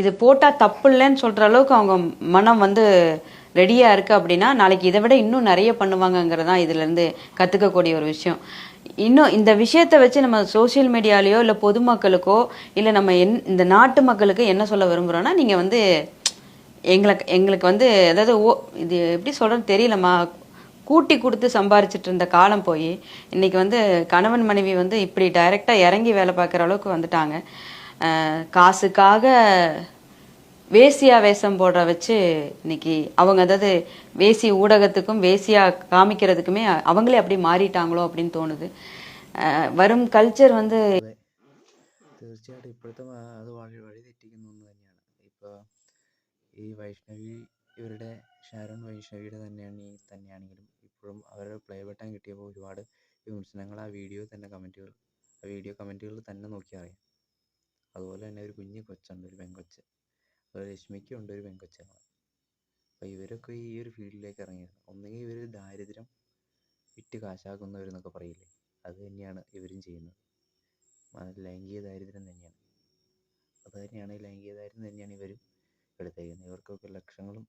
இது போட்டால் தப்பு இல்லைன்னு சொல்கிற அளவுக்கு அவங்க மனம் வந்து ரெடியாக இருக்குது அப்படின்னா நாளைக்கு இதை விட இன்னும் நிறைய பண்ணுவாங்கங்கிறது தான் இதுலேருந்து கற்றுக்கக்கூடிய ஒரு விஷயம். இன்னும் இந்த விஷயத்தை வச்சு நம்ம சோசியல் மீடியாலேயோ இல்லை பொதுமக்களுக்கோ இல்லை நம்ம இந்த நாட்டு மக்களுக்கு என்ன சொல்ல விரும்புகிறோன்னா, நீங்கள் வந்து எங்களுக்கு வந்து அதாவது இது எப்படி சொல்கிறேன்னு தெரியலம்மா, கூட்டி கொடுத்து சம்பாரிச்சிட்டு இருந்த காலம் போய் இன்னைக்கு வந்து கணவன் மனைவி வந்து இப்படி டைரெக்டாக இறங்கி வேலை பார்க்குற அளவுக்கு வந்துட்டாங்க. காசுக்காக வேசியா வேஷம் போடுற வச்சு இன்னைக்கு அவங்க அதாவது வேசி ஊடகத்துக்கும் வேசியா காமிக்கிறதுக்குமே அவங்களே அப்படி മാറിയിട്ടാங்களോ அப்படின்னு തോന്നുது. വരും കൾച്ചർ வந்து തീർച്ചയായിട്ടും ഇപ്പോഴത്തെ അത് വഴി തെറ്റിക്കുന്ന ഒന്ന് തന്നെയാണ്. ഇപ്പോൾ ഈ വൈഷ്ണവി ഇവരുടെ ഷാരോൺ വൈഷ്ണവിയുടെ തന്നെയാണെങ്കിലും ഇപ്പോഴും അവരുടെ പ്ലേ ബട്ടൺ കിട്ടിയപ്പോൾ ഒരുപാട് വിമർശനങ്ങൾ ആ വീഡിയോ തന്നെ കമൻറ്റുകളിൽ തന്നെ നോക്കിയാൽ അറിയാം. അതുപോലെ തന്നെ ഒരു കുഞ്ഞു കൊച്ചുണ്ട്, ഒരു പെങ്കൊച്ച്, അതുപോലെ ലക്ഷ്മിക്കുണ്ട് ഒരു പെങ്കൊച്ചാണ്. അപ്പോൾ ഇവരൊക്കെ ഈ ഒരു ഫീൽഡിലേക്ക് ഇറങ്ങിയത് ഒന്നുകിൽ ഇവർ ദാരിദ്ര്യം വിറ്റ് കാശാക്കുന്നവരെന്നൊക്കെ പറയില്ലേ, അത് തന്നെയാണ് ഇവരും ചെയ്യുന്നത്. ലൈംഗിക ദാരിദ്ര്യം തന്നെയാണ്. ലൈംഗിക ദാരിദ്ര്യം തന്നെയാണ് ഇവരും എടുത്തേക്കുന്നത്. ഇവർക്കൊക്കെ ലക്ഷങ്ങളും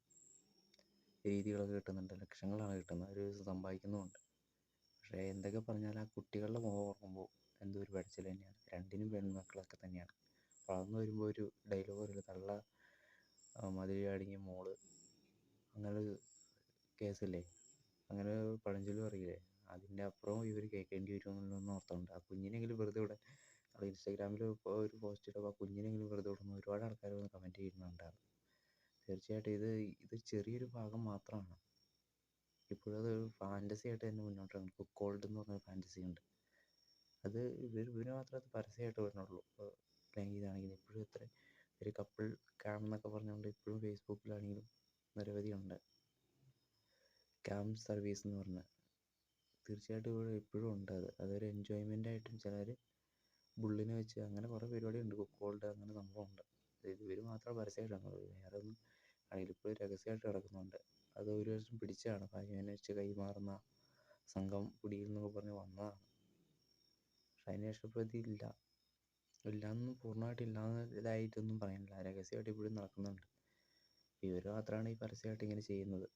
രീതികളൊക്കെ കിട്ടുന്നുണ്ട്, ലക്ഷങ്ങളാണ് കിട്ടുന്നത്, അവർ സമ്പാദിക്കുന്നുമുണ്ട്. പക്ഷേ എന്തൊക്കെ പറഞ്ഞാൽ ആ കുട്ടികളുടെ മുഖം ഓർക്കുമ്പോൾ എന്തോ ഒരു പഠിച്ചൽ തന്നെയാണ്. രണ്ടിനും പെൺമക്കളൊക്കെ തന്നെയാണ്. വളർന്നു വരുമ്പോൾ ഒരു ഡയലോഗ് ഒരു തള്ള മതിൽ ചാടിയ മോള്, അങ്ങനെ കേസില്ലേ, അങ്ങനെ പഴഞ്ചൊല്ല് പറയില്ലേ, അതിൻ്റെ അപ്പുറം ഇവർ കേൾക്കേണ്ടി വരുമെന്നുള്ളൊന്നും ഓർത്തുണ്ട്. ആ കുഞ്ഞിനെങ്കിലും വെറുതെ വിടാൻ ഇൻസ്റ്റാഗ്രാമിൽ ഇപ്പോൾ ഒരു പോസ്റ്റ് ഇടുമ്പോൾ ആ കുഞ്ഞിനെങ്കിലും വെറുതെ വിടുന്നു ഒരുപാട് ആൾക്കാർ വന്ന് കമൻറ്റ് ചെയ്യുന്നുണ്ടായിരുന്നു. തീർച്ചയായിട്ടും ഇത് ചെറിയൊരു ഭാഗം മാത്രമാണ്. ഇപ്പോഴത് ഫാൻറ്റസി ആയിട്ട് തന്നെ മുന്നോട്ടാണ്. കുക്കോൾഡ് എന്ന് പറഞ്ഞ ഫാൻറ്റസി ഉണ്ട്, അത് ഇവര് മാത്രമേ അത് പരസ്യമായിട്ട് വരുന്നുള്ളൂ. ലൈംഗികമാണെങ്കിലും ഇപ്പോഴും എത്ര ഒരു കപ്പിൾ ക്യാം എന്നൊക്കെ പറഞ്ഞുകൊണ്ട് ഇപ്പോഴും ഫേസ്ബുക്കിലാണെങ്കിലും നിരവധി ഉണ്ട്. ക്യാം സർവീസ് എന്ന് പറഞ്ഞാൽ തീർച്ചയായിട്ടും ഇവിടെ ഇപ്പോഴും ഉണ്ട്. അതൊരു എൻജോയ്മെൻ്റ് ആയിട്ടും ചിലർ ബുള്ളിനെ വെച്ച് അങ്ങനെ കുറേ പരിപാടി ഉണ്ട്. കുക്കോൾഡ് അങ്ങനെ സംഭവമുണ്ട്. ഇവർ മാത്രം പരസ്യമായിട്ട് നടക്കുന്നത്, വേറെ ഒന്നും അതിലിപ്പോൾ രഹസ്യമായിട്ട് കിടക്കുന്നുണ്ട്. അത് ഒരു വർഷം പിടിച്ചതാണ്. ഭാര്യനെ വെച്ച് കൈമാറുന്ന സംഘം പിടിയിൽ എന്നൊക്കെ പറഞ്ഞ് വന്നതാണ്. പക്ഷെ അതിനുശേഷം ഇപ്പോൾ ഇതില്ല, ഇല്ലാന്നും പൂർണ്ണമായിട്ട് ഇതായിട്ടൊന്നും പറയാനില്ല. രഹസ്യമായിട്ട് ഇപ്പോഴും നടക്കുന്നുണ്ട്. ഇവർ മാത്രമാണ് ഈ പരസ്യമായിട്ട് ഇങ്ങനെ ചെയ്യുന്നത്.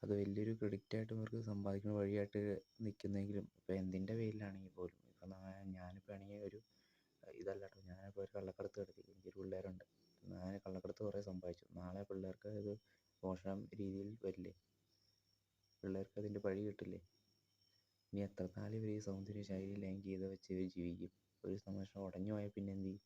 അത് വലിയൊരു ക്രെഡിറ്റായിട്ട് ഇവർക്ക് സമ്പാദിക്കുന്ന വഴിയായിട്ട് നിൽക്കുന്നെങ്കിലും ഇപ്പോൾ എന്തിൻ്റെ പേരിലാണെങ്കിൽ പോലും, ഇപ്പം ഞാനിപ്പോൾ ആണെങ്കിൽ ഒരു ഇതല്ല കേട്ടോ, ഞാനിപ്പോൾ ഒരു കള്ളക്കടത്ത് നടത്തി, എനിക്കൊരു പിള്ളേരുണ്ട്, ഞാൻ കള്ളക്കടത്ത് കുറേ സമ്പാദിച്ചു. നാളെ പിള്ളേർക്ക് ഇത് മോശം രീതിയിൽ വരില്ലേ, പിള്ളേർക്ക് അതിൻ്റെ പഴി കിട്ടില്ലേ. ഇനി എത്ര നാൾ ഇവർ ഈ സൗന്ദര്യ ശൈലി ലൈംഗികത വെച്ച് ഇവർ ജീവിക്കും? ഒരു സന്തോഷം ഉടഞ്ഞു പോയാൽ പിന്നെ എന്ത് ചെയ്യും?